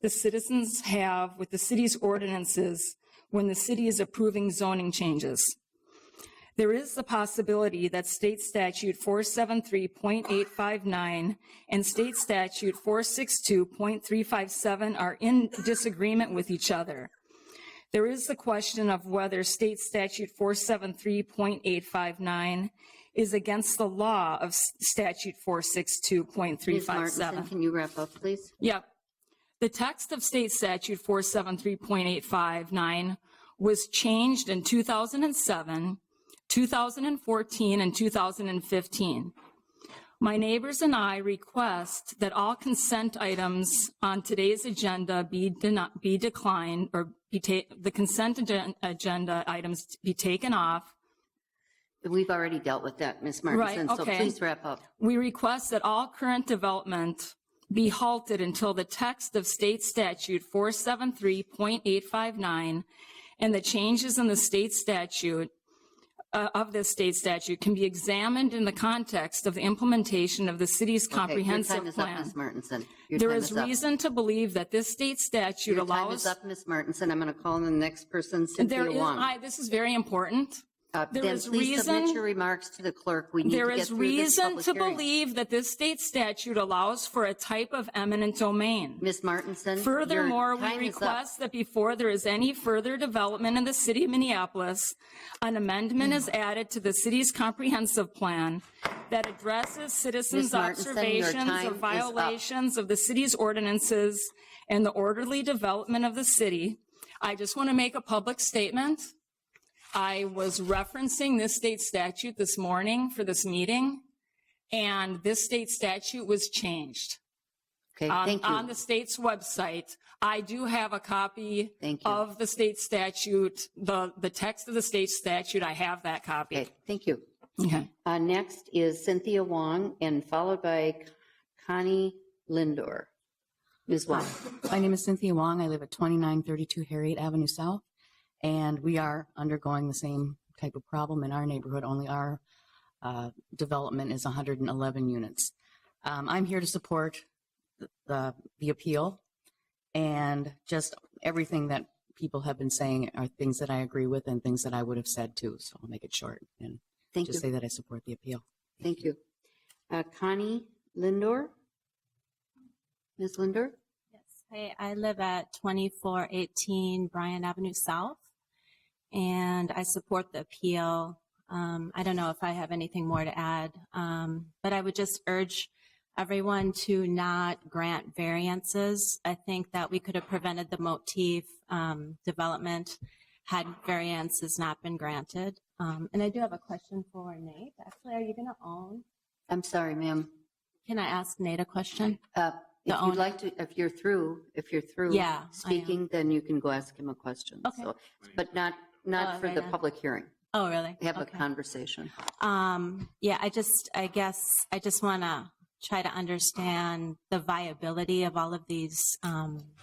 the citizens have with the city's ordinances when the city is approving zoning changes. There is the possibility that state statute 473.859 and state statute 462.357 are in disagreement with each other. There is the question of whether state statute 473.859 is against the law of statute 462.357. Ms. Martinson, can you wrap up, please? Yep. The text of state statute 473.859 was changed in 2007, 2014, and 2015. My neighbors and I request that all consent items on today's agenda be declined, or the consent agenda items be taken off. We've already dealt with that, Ms. Martinson, Right, okay. So please wrap up. We request that all current development be halted until the text of state statute 473.859 and the changes in the state statute of this state statute can be examined in the context of the implementation of the city's comprehensive Your time is plan. up, Ms. Martinson. There is reason to believe that this state statute Your allows. time is up, Ms. Martinson. I'm going to call on the next person, Cynthia Wong. This is very important. There then is please submit reason. your remarks to the clerk. We need There to get is through this reason public to hearing. believe that this state statute allows for a type of eminent domain. Ms. Martinson, Furthermore, your we time is up. request that before there is any further development in the city of Minneapolis, an amendment is added to the city's comprehensive plan that addresses citizens' Ms. Martinson, your observations time of is violations of the city's ordinances and the orderly development of the city. I just want to make a public statement. I was referencing this state statute this morning for this meeting, and this state statute was changed. Okay, thank you. On the state's website. I do have a copy Thank you. of the state statute, the text of the state statute. I have that copy. Okay, thank you. Okay. Next is Cynthia Wong, and followed by Connie Lindor. Ms. Wong. My name is Cynthia Wong. I live at 2932 Harriet Avenue South, and we are undergoing the same type of problem in our neighborhood, only our development is 111 units. I'm here to support the appeal, and just everything that people have been saying are things that I agree with and things that I would have said too, so I'll make it short and Thank just you. say that I support the appeal. Thank you. Connie Lindor. Ms. Lindor? Yes. Hey, I live at 2418 Bryan Avenue South, and I support the appeal. I don't know if I have anything more to add, but I would just urge everyone to not grant variances. I think that we could have prevented the motif development had variances not been granted. And I do have a question for Nate. Actually, are you going to own? I'm sorry, ma'am. Can I ask Nate a question? If owner. you'd like to, if you're through Yeah, I speaking, then you can go ask him a question. Okay. So, but not for right the now. public hearing. Oh, really? Have a Okay. conversation. Yeah, I guess I just want to try to understand the viability of all of these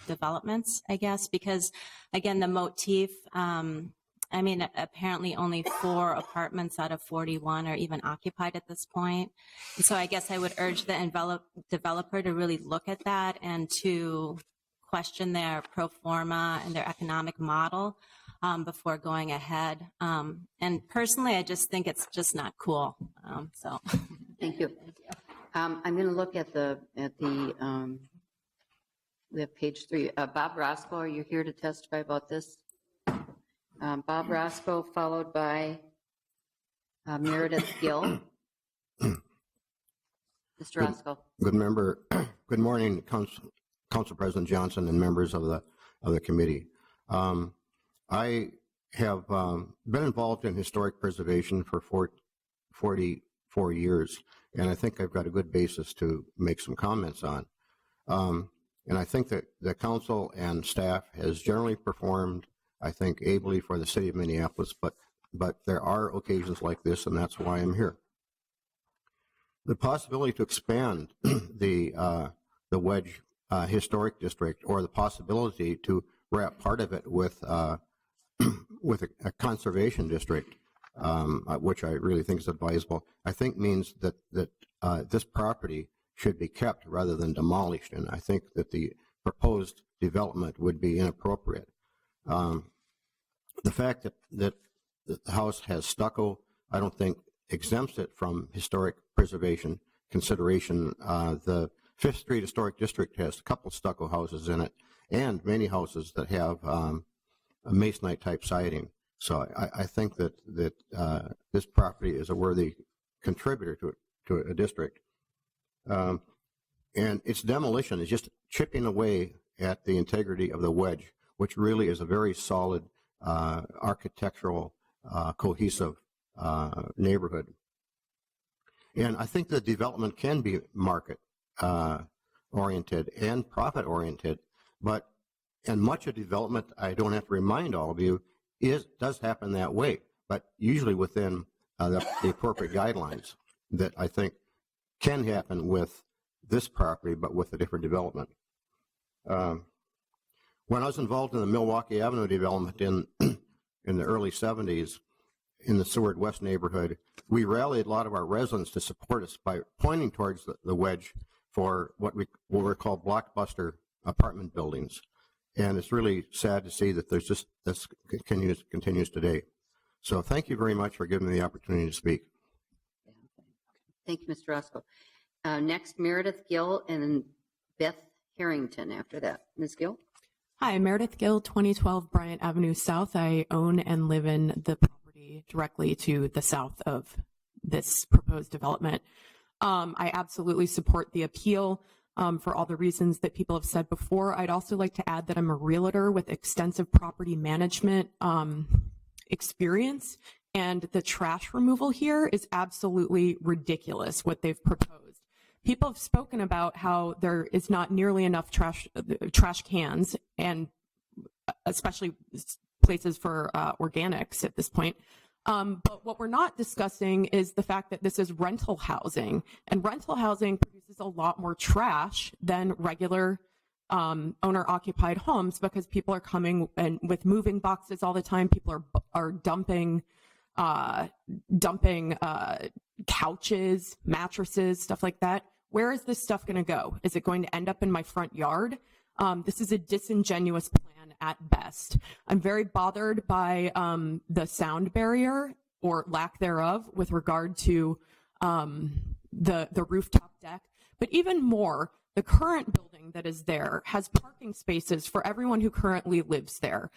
developments, I guess, because again, the motif, I mean, apparently only 4 apartments out of 41 are even occupied at this point. And so I guess I would urge the developer to really look at that and to question their pro forma and their economic model before going ahead. And personally, I just think it's just not cool. So Thank you. I'm going to look at the page 3. Bob Roscoe, are you here to testify about this? Bob Roscoe, followed by Meredith Gill. Mr. Roscoe. Good morning, Council President Johnson and members of the committee. I have been involved in historic preservation for 44 years, and I think I've got a good basis to make some comments on. And I think that the council and staff has generally performed, I think, ably for the city of Minneapolis, but there are occasions like this, and that's why I'm here. The possibility to expand the Wedge Historic District, or the possibility to wrap part of it with a conservation district, which I really think is advisable, I think means that this property should be kept rather than demolished. And I think that the proposed development would be inappropriate. The fact that the house has stucco, I don't think exempts it from historic preservation consideration. The Fifth Street Historic District has a couple stucco houses in it, and many houses that have a masonite type siding. So I think that this property is a worthy contributor to a district. And its demolition is just chipping away at the integrity of the wedge, which really is a very solid architectural, cohesive neighborhood. And I think the development can be market oriented and profit oriented, and much of development, I don't have to remind all of you, does happen that way, but usually within the appropriate guidelines that I think can happen with this property, but with a different development. When I was involved in the Milwaukee Avenue development in the early 70s in the Seward West neighborhood, we rallied a lot of our residents to support us by pointing towards the wedge for what were called blockbuster apartment buildings. And it's really sad to see that there's just this continues today. So thank you very much for giving me the opportunity to speak. Thank you, Mr. Roscoe. Next, Meredith Gill and Beth Harrington after that. Ms. Gill? Hi, Meredith Gill, 2012 Bryant Avenue South. I own and live in the property directly to the south of this proposed development. I absolutely support the appeal for all the reasons that people have said before. I'd also like to add that I'm a realtor with extensive property management experience, and the trash removal here is absolutely ridiculous, what they've proposed. People have spoken about how there is not nearly enough trash cans, and especially places for organics at this point. But what we're not discussing is the fact that this is rental housing, and rental housing produces a lot more trash than regular owner-occupied homes, because people are coming and with moving boxes all the time. People are dumping couches, mattresses, stuff like that. Where is this stuff going to go? Is it going to end up in my front yard? This is a disingenuous plan at best. I'm very bothered by the sound barrier or lack thereof with regard to the rooftop deck. But even more, the current building that is there has parking spaces for everyone who currently lives there.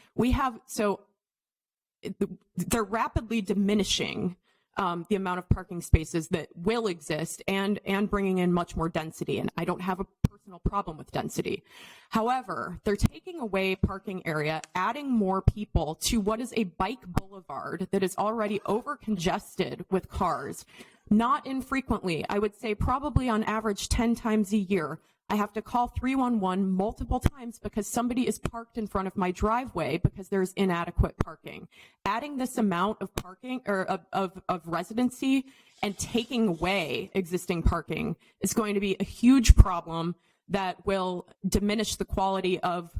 They're rapidly diminishing the amount of parking spaces that will exist and bringing in much more density. And I don't have a personal problem with density. However, they're taking away parking area, adding more people to what is a bike boulevard that is already over congested with cars. Not infrequently, I would say probably on average 10 times a year, I have to call 311 multiple times because somebody is parked in front of my driveway because there's inadequate parking. Adding this amount of parking or of residency and taking away existing parking is going to be a huge problem that will diminish the quality of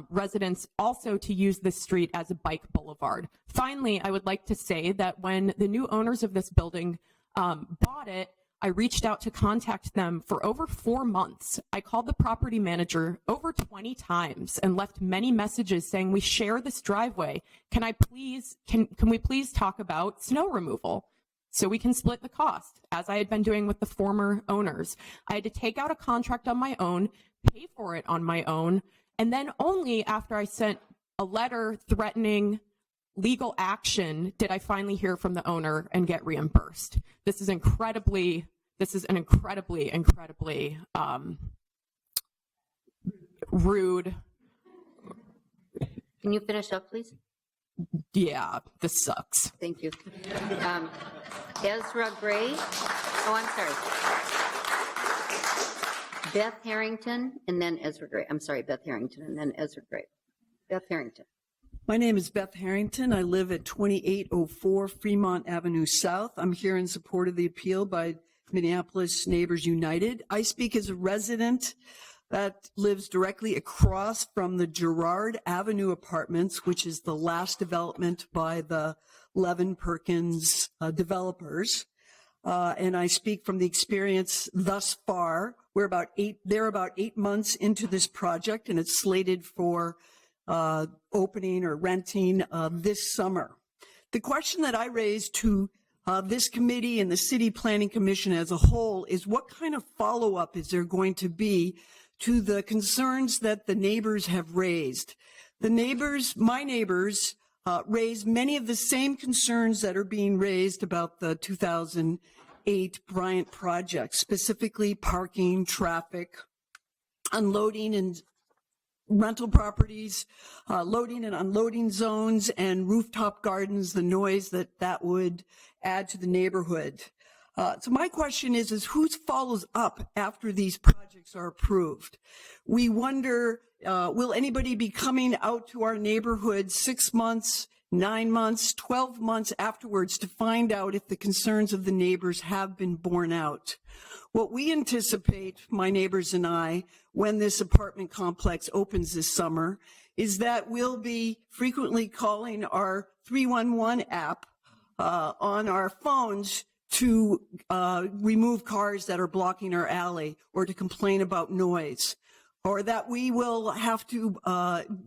residents also to use this street as a bike boulevard. Finally, I would like to say that when the new owners of this building bought it, I reached out to contact them for over 4 months. I called the property manager over 20 times and left many messages saying, we share this driveway. Can we please talk about snow removal so we can split the cost, as I had been doing with the former owners? I had to take out a contract on my own, pay for it on my own, and then only after I sent a letter threatening legal action did I finally hear from the owner and get reimbursed. This is an incredibly rude. Can you finish up, please? Yeah, this sucks. Thank you. Ezra Gray. Oh, I'm sorry. Beth Harrington and then Ezra Gray. I'm sorry, Beth Harrington and then Ezra Gray. Beth Harrington. My name is Beth Harrington. I live at 2804 Fremont Avenue South. I'm here in support of the appeal by Minneapolis Neighbors United. I speak as a resident that lives directly across from the Girard Avenue Apartments, which is the last development by the Levin Perkins developers. and I speak from the experience thus far. They're about 8 months into this project, and it's slated for opening or renting this summer. The question that I raised to this committee and the City Planning Commission as a whole is what kind of follow-up is there going to be to the concerns that the neighbors have raised? My neighbors, raised many of the same concerns that are being raised about the 2008 Bryant project, specifically parking, traffic, unloading and rental properties, loading and unloading zones, and rooftop gardens, the noise that would add to the neighborhood. So my question is who follows up after these projects are approved? We wonder, will anybody be coming out to our neighborhood 6 months, 9 months, 12 months afterwards to find out if the concerns of the neighbors have been borne out? What we anticipate, my neighbors and I, when this apartment complex opens this summer, is that we'll be frequently calling our 311 app on our phones to remove cars that are blocking our alley or to complain about noise, or that we will have to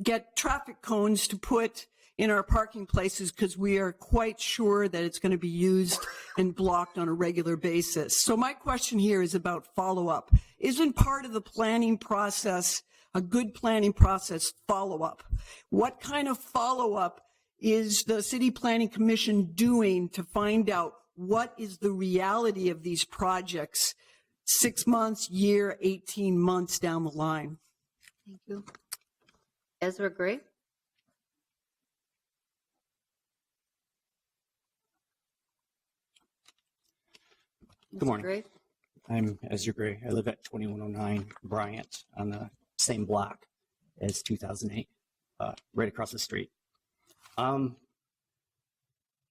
get traffic cones to put in our parking places because we are quite sure that it's going to be used and blocked on a regular basis. So my question here is about follow-up. Isn't part of the planning process, a good planning process, follow-up? What kind of follow-up is the City Planning Commission doing to find out what is the reality of these projects 6 months, year, 18 months down the line? Thank you. Ezra Gray? Good morning. Gray? I'm Ezra Gray. I live at 2109 Bryant on the same block as 2008, right across the street.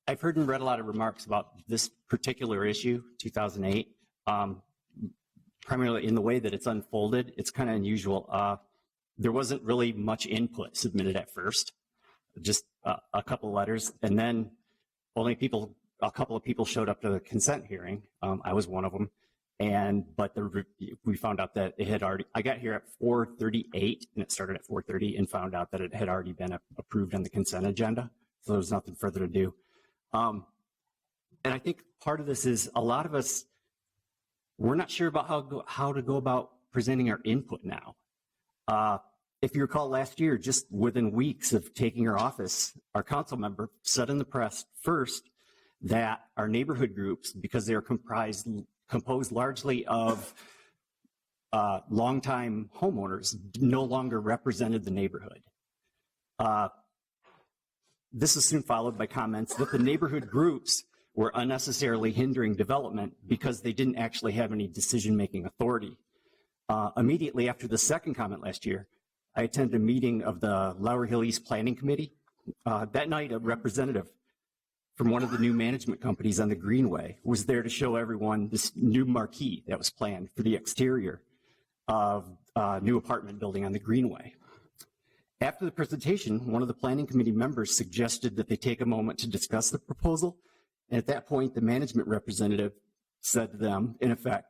I've heard and read a lot of remarks about this particular issue, 2008, primarily in the way that it's unfolded. It's kind of unusual. There wasn't really much input submitted at first, just a couple letters, and then a couple of people showed up to the consent hearing. I was one of them, but we found out that it had already. I got here at 4:38, and it started at 4:30, and found out that it had already been approved on the consent agenda. So there was nothing further to do. And I think part of this is a lot of us, we're not sure about how to go about presenting our input now. If you recall last year, just within weeks of taking our office, our council member said in the press first that our neighborhood groups, because they are composed largely of longtime homeowners, no longer represented the neighborhood. This is soon followed by comments that the neighborhood groups were unnecessarily hindering development because they didn't actually have any decision-making authority. Immediately after the second comment last year, I attended a meeting of the Lowry Hill East Planning Committee. That night, a representative from one of the new management companies on the Greenway was there to show everyone this new marquee that was planned for the exterior of a new apartment building on the Greenway. After the presentation, one of the planning committee members suggested that they take a moment to discuss the proposal. And at that point, the management representative said to them, in effect,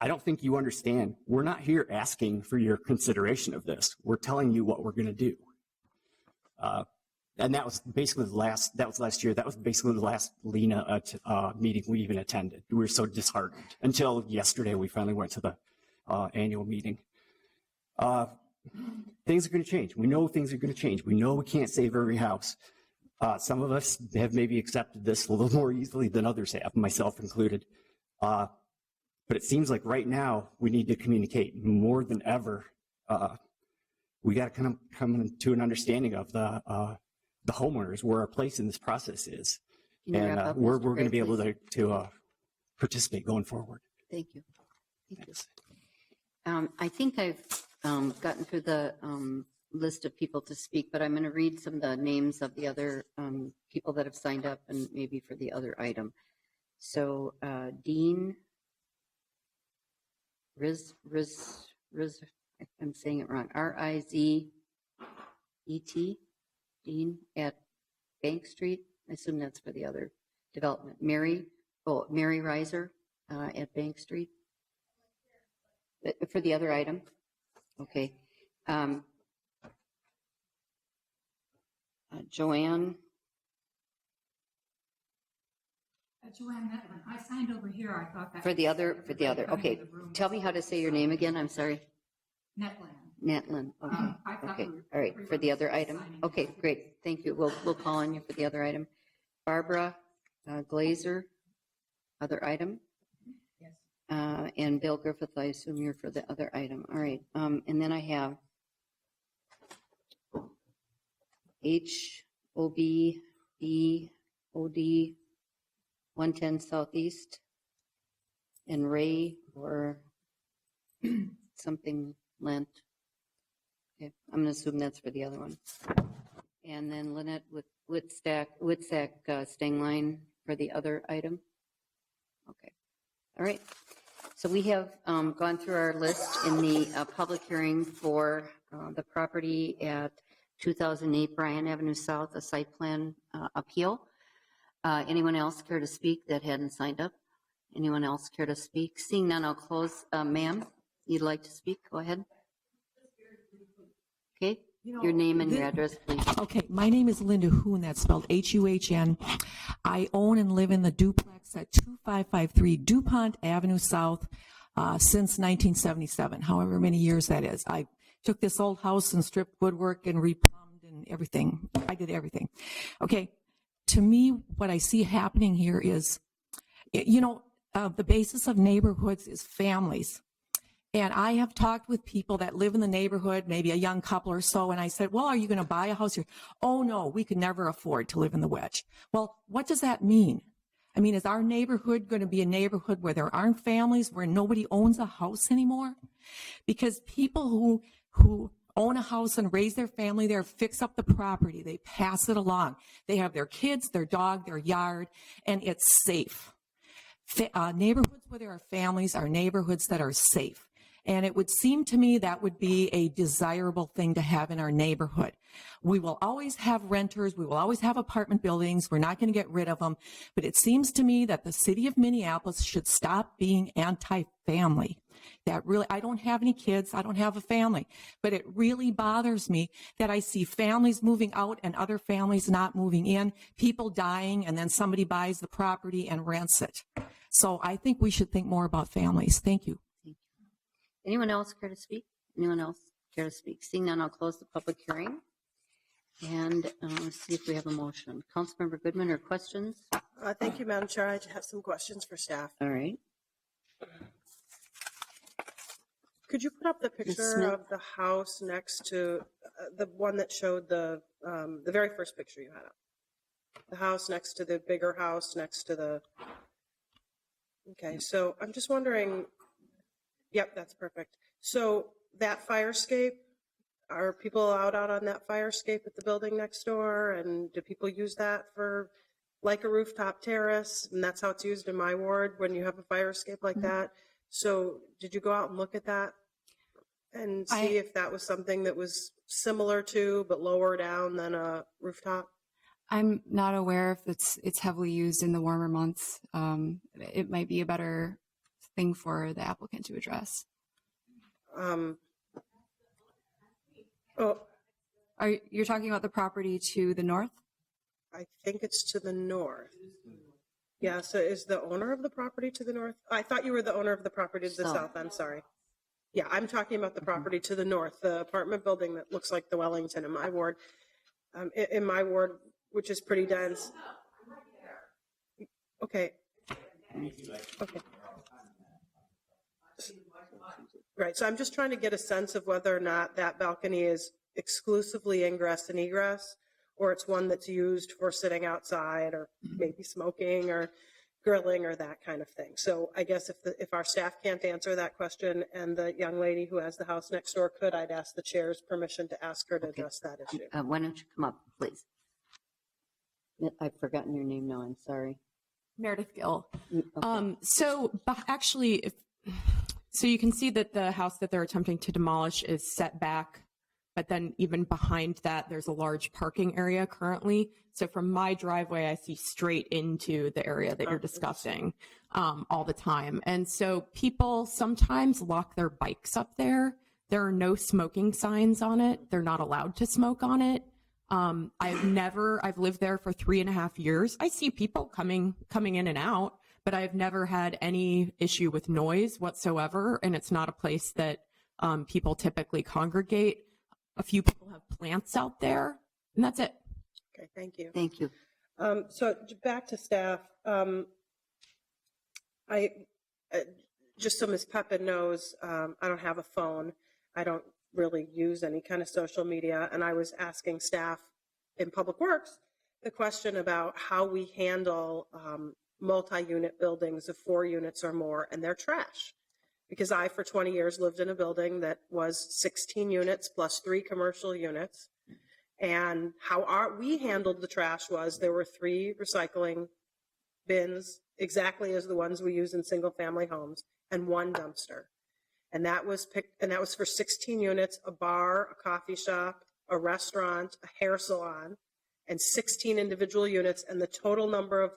I don't think you understand. We're not here asking for your consideration of this. We're telling you what we're going to do. And that was basically that was last year. That was basically the last LENA meeting we even attended. We were so disheartened until yesterday we finally went to the annual meeting. Things are going to change. We know things are going to change. We know we can't save every house. Some of us have maybe accepted this a little more easily than others have, myself included. But it seems like right now we need to communicate more than ever. We got to kind of come to an understanding of the homeowners, where our place in this process is, and we're going to be able to participate going forward. Thank you. Thank you. I think I've gotten through the list of people to speak, but I'm going to read some of the names of the other people that have signed up, and maybe for the other item. So Dean Riz, I'm saying it wrong, Rizet, Dean at Bank Street. I assume that's for the other development. Mary Oh, Mary Reiser at Bank Street? For the other item? Okay. Joanne? Joanne Netlin. I signed over here. I thought that. For the other, okay. Tell me how to say your name again, I'm sorry. Netlin. Netlin, okay, I thought okay, we were- all right, for the other item. signing. Okay, great, thank you. We'll call on you for the other item. Barbara Glazer, other item. Yes. And Bill Griffith, I assume you're for the other item. All right, and then I have HOBBOD 110 Southeast and Ray or something Lent. Okay, I'm going to assume that's for the other one. And then Lynette Whitsack Stengline for the other item. Okay, all right. So we have gone through our list in the public hearing for the property at 2008 Bryan Avenue South, a site plan appeal. Anyone else care to speak that hadn't signed up? Anyone else care to speak? Seeing none, I'll close. Ma'am, you'd like to speak? Go ahead. Okay, your name and your address, please. Okay, my name is Linda Hoon, that's spelled H-U-H-N. I own and live in the duplex at 2553 DuPont Avenue South since 1977, however many years that is. I took this old house and stripped woodwork and replumbed and everything. I did everything. Okay, to me, what I see happening here is, the basis of neighborhoods is families. And I have talked with people that live in the neighborhood, maybe a young couple or so, and I said, well, are you going to buy a house here? Oh, no, we could never afford to live in the wedge. Well, what does that mean? I mean, is our neighborhood going to be a neighborhood where there aren't families, where nobody owns a house anymore? Because people who own a house and raise their family there, fix up the property, they pass it along. They have their kids, their dog, their yard, and it's safe. Neighborhoods where there are families are neighborhoods that are safe. And it would seem to me that would be a desirable thing to have in our neighborhood. We will always have renters. We will always have apartment buildings. We're not going to get rid of them. But it seems to me that the city of Minneapolis should stop being anti-family. That really, I don't have any kids. I don't have a family. But it really bothers me that I see families moving out and other families not moving in, people dying, and then somebody buys the property and rents it. So I think we should think more about families. Thank you. Anyone else care to speak? Anyone else care to speak? Seeing none, I'll close the public hearing. And let's see if we have a motion. Councilmember Goodman, or questions? Thank you, Madam Chair. I have some questions for staff. All right. Could you put up the Ms. picture Smith? of the house next to the one that showed the very first picture you had up? The house next to the bigger house next to the. Okay, so I'm just wondering. Yep, that's perfect. So that fire escape, are people out on that fire escape at the building next door? And do people use that for like a rooftop terrace? And that's how it's used in my ward when you have a fire escape like that. So did you go out and look at that and see if that was something that was similar to but lower down than a rooftop? I'm not aware if it's heavily used in the warmer months. It might be a better thing for the applicant to address. You're talking about the property to the north? I think it's to the north. Yeah, so is the owner of the property to the north? I thought you were the owner of the property to the south. I'm sorry. Yeah, I'm talking about the property to the north, the apartment building that looks like the Wellington in my ward. In my ward, which is pretty dense. Okay. Okay. Right, so I'm just trying to get a sense of whether or not that balcony is exclusively ingress and egress, or it's one that's used for sitting outside or maybe smoking or grilling or that kind of thing. So I guess if our staff can't answer that question and the young lady who has the house next door could, I'd ask the chair's permission to ask her to address that issue. Why don't you come up, please? I've forgotten your name now, I'm sorry. Meredith Gill. Okay. So you can see that the house that they're attempting to demolish is set back but then even behind that, there's a large parking area currently. So from my driveway, I see straight into the area that you're discussing all the time. And so people sometimes lock their bikes up there. There are no smoking signs on it. They're not allowed to smoke on it. I've lived there for 3.5 years. I see people coming in and out, but I've never had any issue with noise whatsoever. And it's not a place that people typically congregate. A few people have plants out there, and that's it. Okay, thank you. Thank you. So back to staff. Just so Ms. Pepin knows, I don't have a phone. I don't really use any kind of social media. And I was asking staff in Public Works the question about how we handle multi-unit buildings of 4 units or more and their trash. Because I, for 20 years, lived in a building that was 16 units plus 3 commercial units. And how we handled the trash was there were 3 recycling bins, exactly as the ones we use in single-family homes, and 1 dumpster. And that was for 16 units, a bar, a coffee shop, a restaurant, a hair salon, and 16 individual units. And the total number of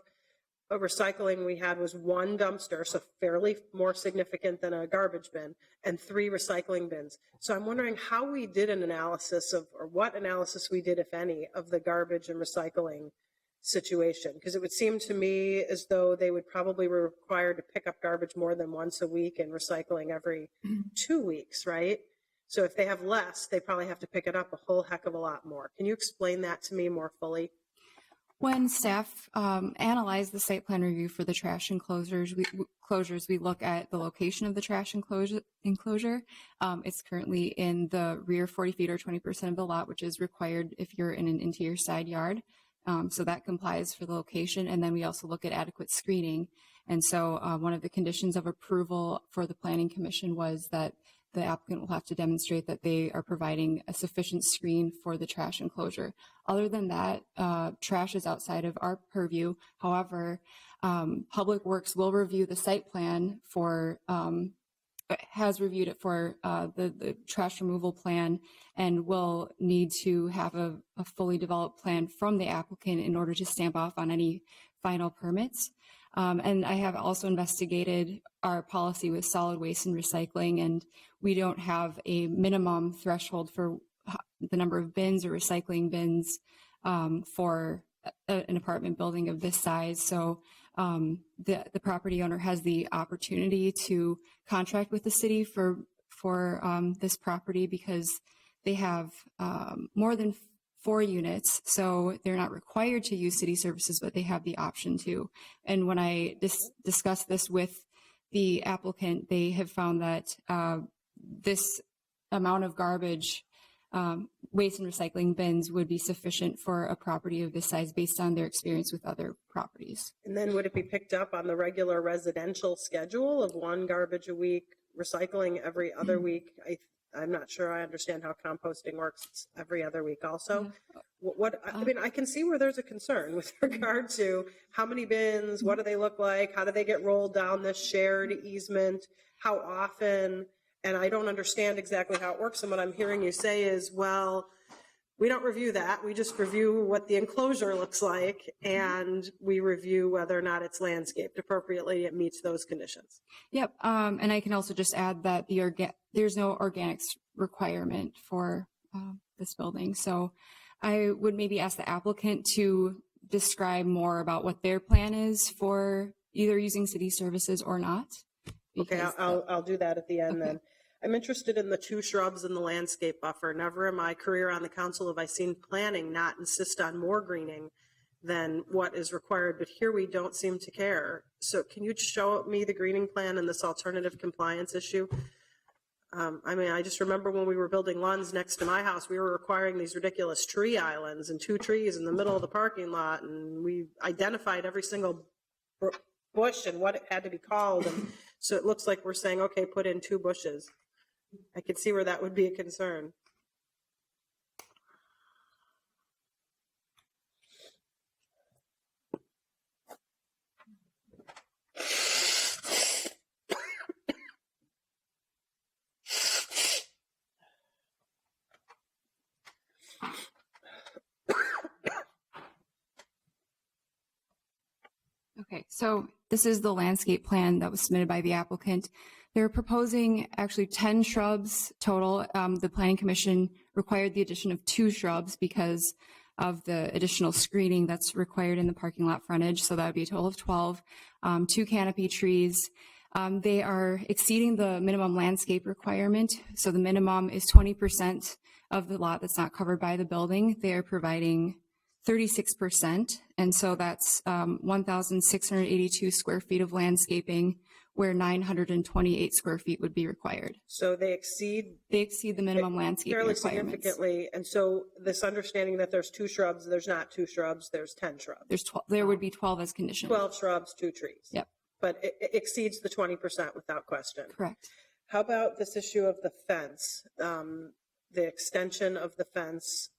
recycling we had was 1 dumpster, so fairly more significant than a garbage bin, and 3 recycling bins. So I'm wondering how we did an analysis or what analysis we did, if any, of the garbage and recycling situation, because it would seem to me as though they would probably be required to pick up garbage more than once a week and recycling every 2 weeks, right? So if they have less, they probably have to pick it up a whole heck of a lot more. Can you explain that to me more fully? When staff analyze the site plan review for the trash enclosures, we look at the location of the trash enclosure. It's currently in the rear 40 feet or 20% of the lot, which is required if you're in an interior side yard. So that complies for the location. And then we also look at adequate screening. And so one of the conditions of approval for the Planning Commission was that the applicant will have to demonstrate that they are providing a sufficient screen for the trash enclosure. Other than that, trash is outside of our purview. However, Public Works will review the site plan has reviewed it for the trash removal plan and will need to have a fully developed plan from the applicant in order to stamp off on any final permits. And I have also investigated our policy with solid waste and recycling, and we don't have a minimum threshold for the number of bins or recycling bins for an apartment building of this size. So the property owner has the opportunity to contract with the city for this property because they have more than 4 units, so they're not required to use city services, but they have the option to. And when I discussed this with the applicant, they have found that this amount of garbage, waste and recycling bins would be sufficient for a property of this size based on their experience with other properties. And then would it be picked up on the regular residential schedule of 1 garbage a week, recycling every other week? I'm not sure I understand how composting works. It's every other week also. I mean, I can see where there's a concern with regard to how many bins, what do they look like, how do they get rolled down this shared easement, how often, and I don't understand exactly how it works. And what I'm hearing you say is, well, we don't review that. We just review what the enclosure looks like, and we review whether or not it's landscaped appropriately. It meets those conditions. Yep, and I can also just add that there's no organics requirement for this building. So I would maybe ask the applicant to describe more about what their plan is for either using city services or not. Okay, I'll do that at the end then. I'm interested in the 2 shrubs in the landscape buffer. Never in my career on the council have I seen planning not insist on more greening than what is required, but here we don't seem to care. So can you show me the greening plan and this alternative compliance issue? I mean, I just remember when we were building lawns next to my house, we were requiring these ridiculous tree islands and 2 trees in the middle of the parking lot, and we identified every single bush and what it had to be called. And so it looks like we're saying, okay, put in 2 bushes. I could see where that would be a concern. Okay, so this is the landscape plan that was submitted by the applicant. They're proposing actually 10 shrubs total. The Planning Commission required the addition of 2 shrubs because of the additional screening that's required in the parking lot frontage. So that would be a total of 12, 2 canopy trees. They are exceeding the minimum landscape requirement. So the minimum is 20% of the lot that's not covered by the building. They are providing 36%. And so that's 1,682 square feet of landscaping, where 928 square feet would be required. So they exceed the minimum landscape fairly requirements. significantly. And so this understanding that there's 2 shrubs, there's not 2 shrubs, there's 10 shrubs. There would be 12 as conditions. 12 shrubs, 2 trees. Yep. But it exceeds the 20% without question. Correct. How about this issue of the fence? The extension of the fence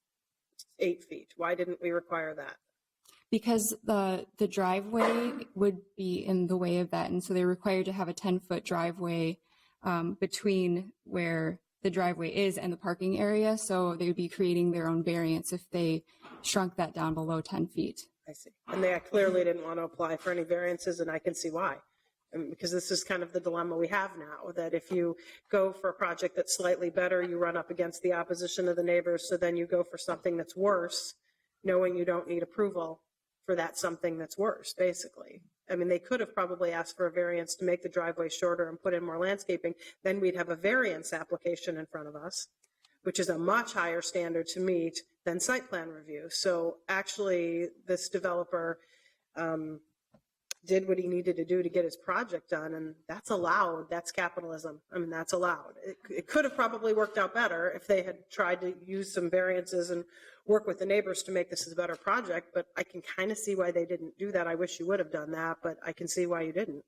8 feet. Why didn't we require that? Because the driveway would be in the way of that. And so they're required to have a 10-foot driveway between where the driveway is and the parking area. So they would be creating their own variance if they shrunk that down below 10 feet. I see. And they clearly didn't want to apply for any variances, and I can see why. Because this is kind of the dilemma we have now, that if you go for a project that's slightly better, you run up against the opposition of the neighbors, so then you go for something that's worse, knowing you don't need approval for that something that's worse, basically. I mean, they could have probably asked for a variance to make the driveway shorter and put in more landscaping. Then we'd have a variance application in front of us, which is a much higher standard to meet than site plan review. So actually, this developer did what he needed to do to get his project done, and that's allowed. That's capitalism. I mean, that's allowed. It could have probably worked out better if they had tried to use some variances and work with the neighbors to make this a better project, but I can kind of see why they didn't do that. I wish you would have done that, but I can see why you didn't.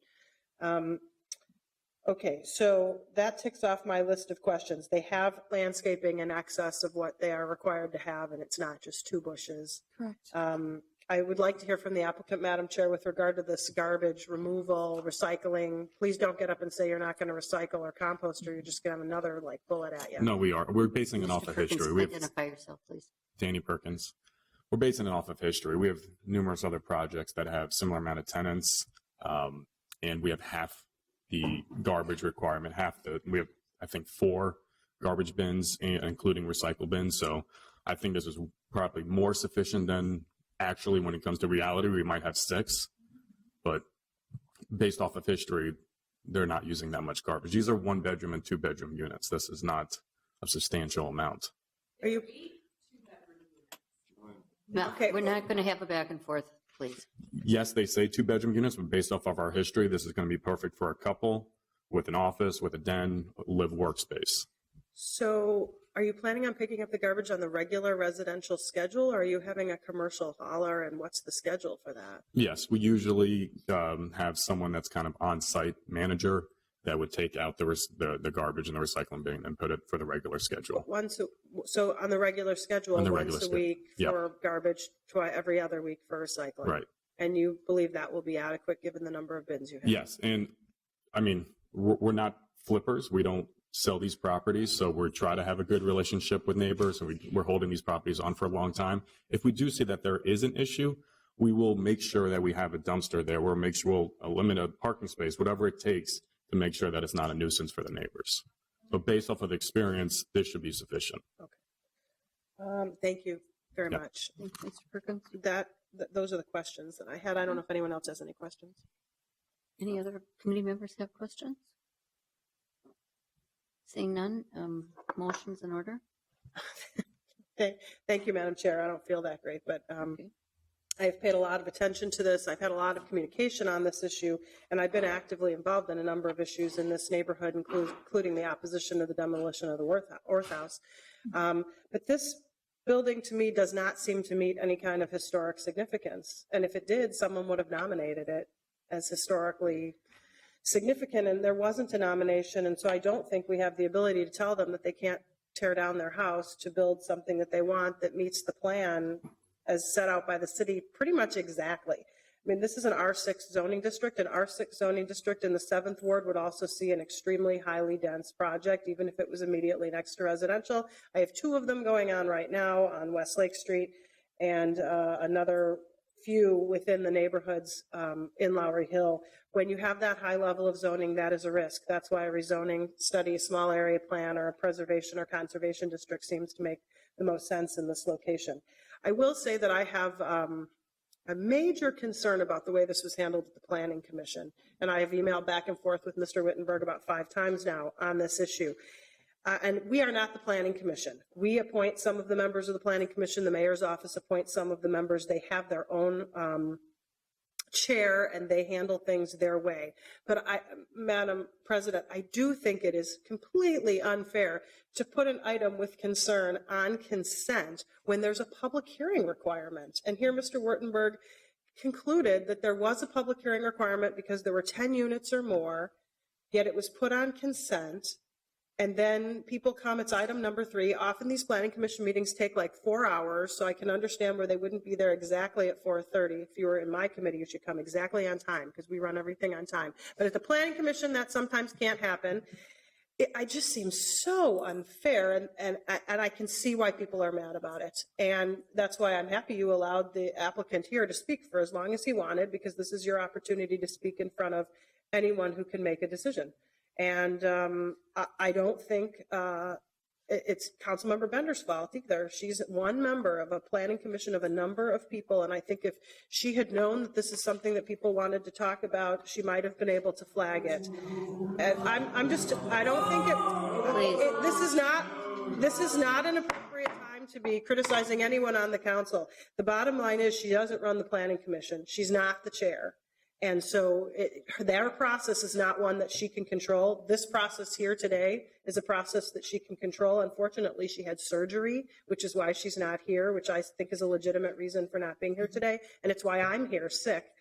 Okay, so that ticks off my list of questions. They have landscaping in excess of what they are required to have, and it's not just 2 bushes. Correct. I would like to hear from the applicant, Madam Chair, with regard to this garbage removal, recycling. Please don't get up and say you're not going to recycle or compost, or you're just going to have another bullet at you. No, we are. We're basing it off of Perkins, history. We have identify yourself, please. Danny Perkins. We're basing it off of history. We have numerous other projects that have similar amount of tenants, and we have half the garbage requirement, we have, I think, 4 garbage bins, including recycle bins. So I think this is probably more sufficient than actually, when it comes to reality, we might have 6, but based off of history, they're not using that much garbage. These are 1-bedroom and 2-bedroom units. This is not a substantial amount. Are you? No, Okay. we're not going to have a back and forth, please. Yes, they say 2-bedroom units, but based off of our history, this is going to be perfect for a couple with an office, with a den, live workspace. So are you planning on picking up the garbage on the regular residential schedule, or are you having a commercial hauler, and what's the schedule for that? Yes, we usually have someone that's kind of on-site manager that would take out the garbage and the recycling bin and put it for the regular schedule. So on the regular schedule, On the once regular a week Yep. for garbage, every other week for recycling? Right. And you believe that will be adequate given the number of bins you have? Yes, and I mean, we're not flippers. We don't sell these properties, so we try to have a good relationship with neighbors, and we're holding these properties on for a long time. If we do see that there is an issue, we will make sure that we have a dumpster there. We'll make sure we'll eliminate a parking space, whatever it takes to make sure that it's not a nuisance for the neighbors. But based off of experience, this should be sufficient. Okay. Thank you very Yep. much. Mr. Perkins, Those are the questions that I had. I don't know if anyone else has any questions. any other committee members have questions? Seeing none, motions in order? Okay. Thank you, Madam Chair. I don't feel that great, but I've paid a lot of attention to this. I've had a lot of communication on this issue, and I've been actively involved in a number of issues in this neighborhood, including the opposition to the demolition of the Orth House. But this building, to me, does not seem to meet any kind of historic significance. And if it did, someone would have nominated it as historically significant, and there wasn't a nomination. And so I don't think we have the ability to tell them that they can't tear down their house to build something that they want that meets the plan as set out by the city pretty much exactly. I mean, this is an R6 zoning district. An R6 zoning district in the 7th Ward would also see an extremely highly dense project, even if it was immediately next to residential. I have 2 of them going on right now on West Lake Street, and another few within the neighborhoods in Lowry Hill. When you have that high level of zoning, that is a risk. That's why a rezoning study, a small area plan, or a preservation or conservation district seems to make the most sense in this location. I will say that I have a major concern about the way this was handled at the Planning Commission, and I have emailed back and forth with Mr. Wittenberg about 5 times now on this issue. And we are not the Planning Commission. We appoint some of the members of the Planning Commission. The mayor's office appoints some of the members. They have their own chair, and they handle things their way. But Madam President, I do think it is completely unfair to put an item with concern on consent when there's a public hearing requirement. And here Mr. Wurtenberg concluded that there was a public hearing requirement because there were 10 units or more, yet it was put on consent. And then people come, it's item number 3. Often these planning commission meetings take like 4 hours, so I can understand where they wouldn't be there exactly at 4:30. If you were in my committee, you should come exactly on time because we run everything on time. But at the planning commission, that sometimes can't happen. It just seems so unfair, and I can see why people are mad about it. And that's why I'm happy you allowed the applicant here to speak for as long as he wanted, because this is your opportunity to speak in front of anyone who can make a decision. And I don't think it's Councilmember Bender's fault either. She's one member of a planning commission of a number of people, and I think if she had known that this is something that people wanted to talk about, she might have been able to flag it. And I don't think this is not an appropriate time to be criticizing anyone on the council. The bottom line is she doesn't run the planning commission. She's not the chair. And so their process is not one that she can control. This process here today is a process that she can control. Unfortunately, she had surgery, which is why she's not here, which I think is a legitimate reason for not being here today. And it's why I'm here sick,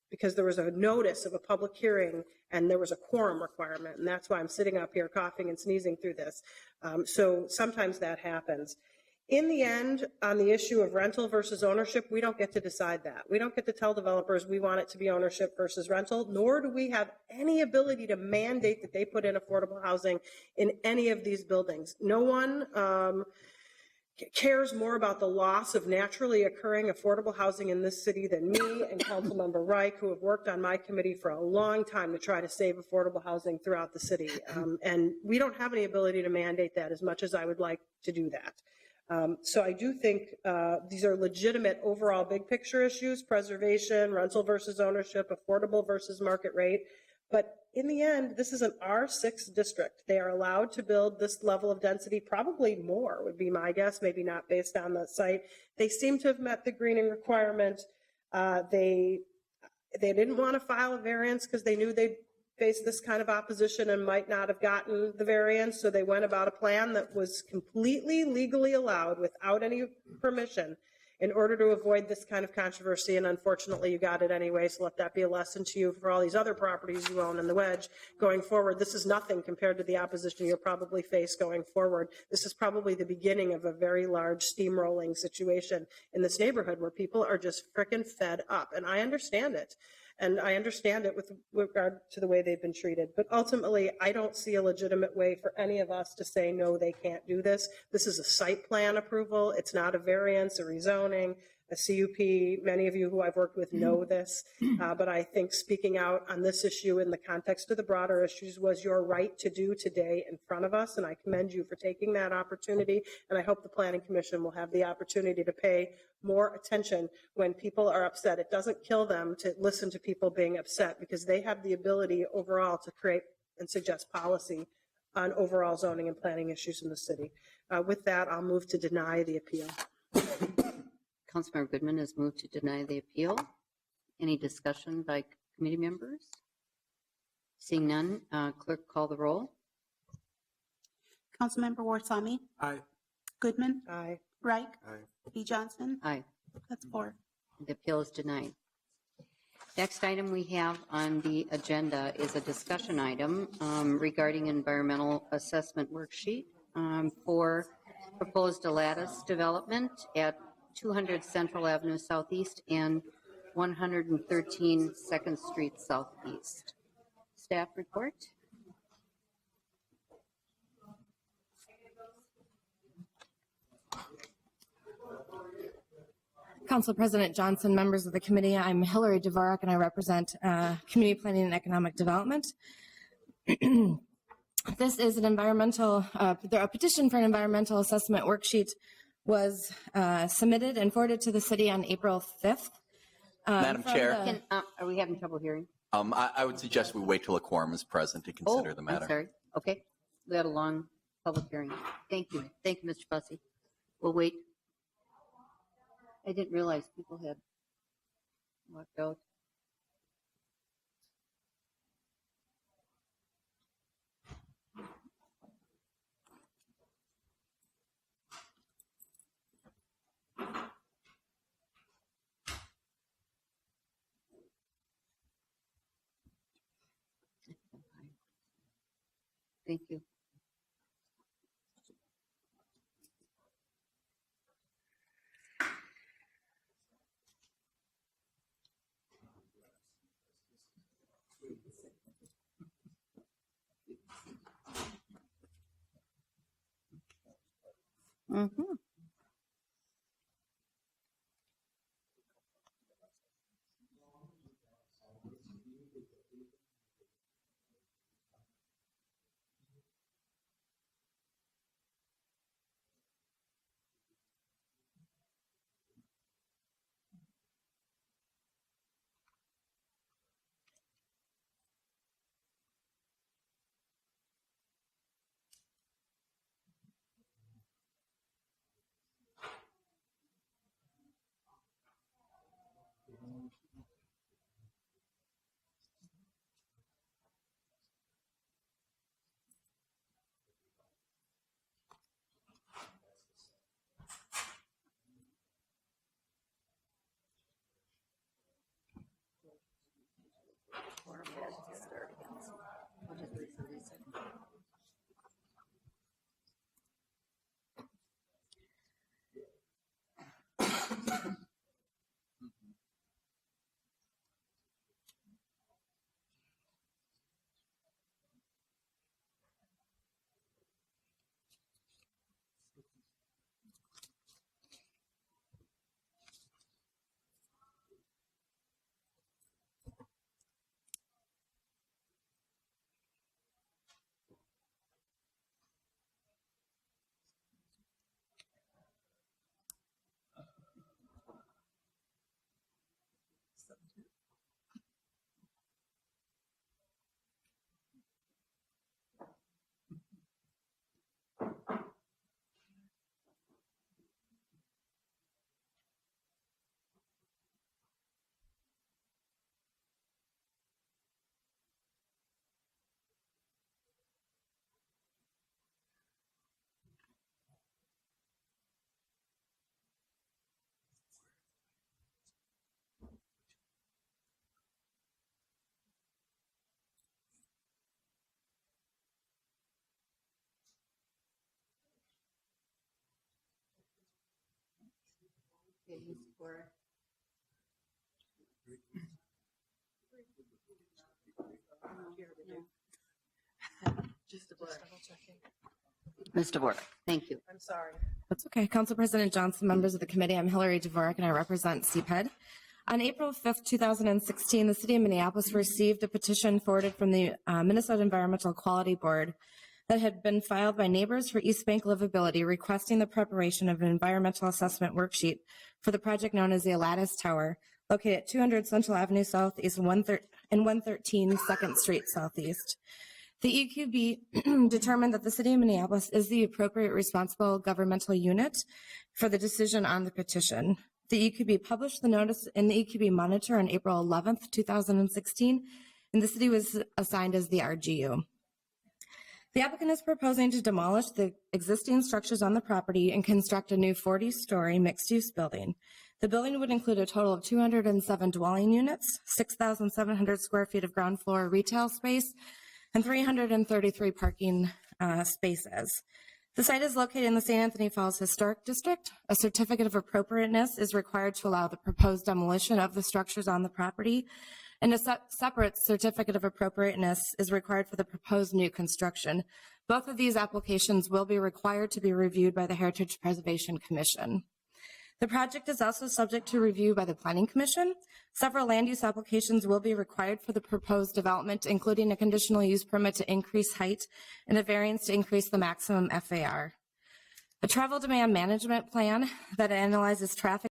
because there was a notice of a public hearing and there was a quorum requirement. And that's why I'm sitting up here coughing and sneezing through this. So sometimes that happens. In the end, on the issue of rental versus ownership, we don't get to decide that. We don't get to tell developers we want it to be ownership versus rental, nor do we have any ability to mandate that they put in affordable housing in any of these buildings. No one cares more about the loss of naturally occurring affordable housing in this city than me and Councilmember Reich, who have worked on my committee for a long time to try to save affordable housing throughout the city. And we don't have any ability to mandate that as much as I would like to do that. So I do think these are legitimate overall big picture issues: preservation, rental versus ownership, affordable versus market rate. But in the end, this is an R6 district. They are allowed to build this level of density, probably more would be my guess, maybe not based on the site. They seem to have met the greening requirement. They didn't want to file a variance because they knew they'd face this kind of opposition and might not have gotten the variance, so they went about a plan that was completely legally allowed without any permission in order to avoid this kind of controversy, and unfortunately you got it anyway, so let that be a lesson to you for all these other properties you own in the wedge going forward. This is nothing compared to the opposition you'll probably face going forward. This is probably the beginning of a very large steamrolling situation in this neighborhood where people are just frickin' fed up, and I understand it. And I understand it with regard to the way they've been treated. But ultimately, I don't see a legitimate way for any of us to say, no, they can't do this. This is a site plan approval. It's not a variance, a rezoning, a CUP. Many of you who I've worked with know this. But I think speaking out on this issue in the context of the broader issues was your right to do today in front of us. And I commend you for taking that opportunity. And I hope the Planning Commission will have the opportunity to pay more attention when people are upset. It doesn't kill them to listen to people being upset, because they have the ability overall to create and suggest policy on overall zoning and planning issues in the city. With that, I'll move to deny the appeal. Councilmember Goodman has moved to deny the appeal. Any discussion by committee members? Seeing none, clerk, call the roll. Councilmember Warsame? Aye. Goodman? Aye. Reich? Aye. B. Johnson? Aye. That's 4. The appeal is denied. Next item we have on the agenda is a discussion item regarding environmental assessment worksheet for proposed Lattice development at 200 Central Avenue Southeast and 113 2nd Street Southeast. Staff report. Council President Johnson, members of the committee, I'm Hillary Dvorak and I represent Community Planning and Economic Development. This is an a petition for an environmental assessment worksheet was submitted and forwarded to the city on April 5th. Madam Chair, Are we having trouble hearing? I would suggest we wait till a quorum is present to consider the matter. I'm sorry. Okay. We had a long public hearing. Thank you. Thank you, Mr. Bussey. We'll wait. I didn't realize people had walked out. Thank you. Mm-hmm. Ms. Dvorak, thank you. I'm sorry. That's okay. Council President Johnson, members of the committee, I'm Hillary Dvorak and I represent CPED. On April 5th, 2016, the city of Minneapolis received a petition forwarded from the Minnesota Environmental Quality Board that had been filed by Neighbors for East Bank Livability requesting the preparation of an environmental assessment worksheet for the project known as the Alatis Tower, located at 200 Central Avenue Southeast and 113 2nd Street Southeast. The EQB determined that the city of Minneapolis is the appropriate responsible governmental unit for the decision on the petition. The EQB published the notice in the EQB Monitor on April 11th, 2016, and the city was assigned as the RGU. The applicant is proposing to demolish the existing structures on the property and construct a new 40-story mixed-use building. The building would include a total of 207 dwelling units, 6,700 square feet of ground floor retail space, and 333 parking spaces. The site is located in the St. Anthony Falls Historic District. A certificate of appropriateness is required to allow the proposed demolition of the structures on the property, and a separate certificate of appropriateness is required for the proposed new construction. Both of these applications will be required to be reviewed by the Heritage Preservation Commission. The project is also subject to review by the Planning Commission. Several land use applications will be required for the proposed development, including a conditional use permit to increase height and a variance to increase the maximum FAR. A travel demand management plan that analyzes traffic